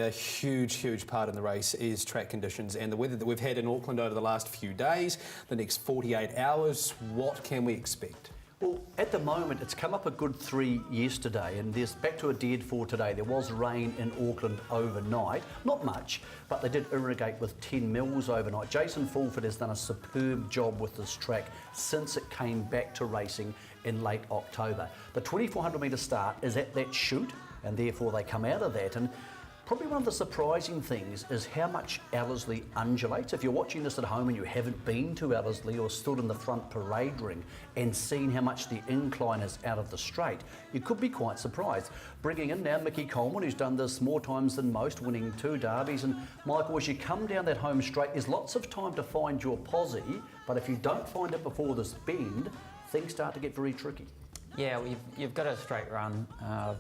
A huge part in the race is track conditions and the weather that we've had in Auckland over the last few days, the next 48 hours. What can we expect? Well, at the moment, it's come up a good 3 yesterday, and there's back to a dead 4 today. There was rain in Auckland overnight, not much, but they did irrigate with 10 mils overnight. Jason Fulford has done a superb job with this track since it came back to racing in late October. The 2400 metre start is at that chute, and therefore they come out of that. And probably one of the surprising things is how much Ellerslie undulates. If you're watching this at home and you haven't been to Ellerslie or stood in the front parade ring and seen how much the incline is out of the straight, you could be quite surprised. Bringing in now Mickey Coleman, who's done this more times than most, winning 2 derbies. And Michael, as you come down that home straight, there's lots of time to find your posse, but if you don't find it before this bend, things start to get very tricky. Yeah, well, you've got a straight run,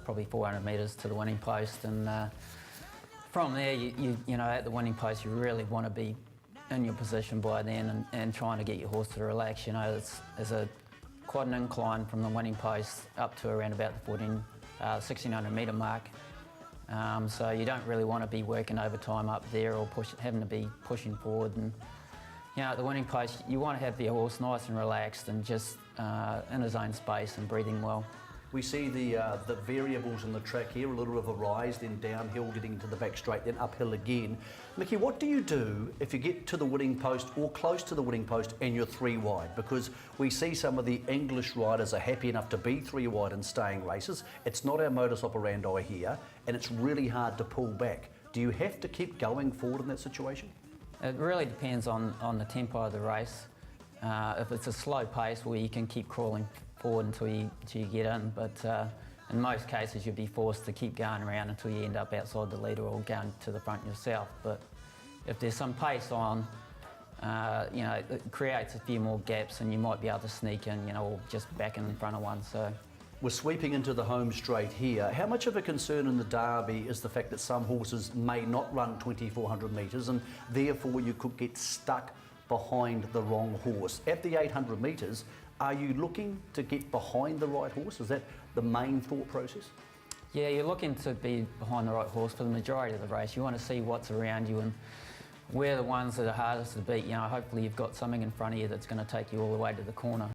probably 400 metres to the winning post, and from there, you know, at the winning post, you really want to be in your position by then and trying to get your horse to relax. You know, there's quite an incline from the winning post up to around about the 1600 metre mark. So you don't really want to be working overtime up there or having to be pushing forward. And you know, at the winning post, you want to have your horse nice and relaxed and just in his own space and breathing well. We see the variables in the track here, a little bit of a rise, then downhill, getting into the back straight, then uphill again. Mickey, what do you do if you get to the winning post or close to the winning post and you're 3 wide? Because we see some of the English riders are happy enough to be 3 wide and staying races. It's not our modus operandi here, and it's really hard to pull back. Do you have to keep going forward in that situation? It really depends on the tempo of the race. If it's a slow pace, well, you can keep crawling forward until you get in, but in most cases you'll be forced to keep going around until you end up outside the leader or going to the front yourself. But if there's some pace on, you know, it creates a few more gaps and you might be able to sneak in, you know, or just back in front of one. So we're sweeping into the home straight here. How much of a concern in the Derby is the fact that some horses may not run 2400 metres and therefore you could get stuck behind the wrong horse? At the 800 metres, are you looking to get behind the right horse? Is that the main thought process? Yeah, you're looking to be behind the right horse for the majority of the race. You want to see what's around you and where the ones that are hardest to beat. You know, hopefully you've got something in front of you that's going to take you all the way to the corner.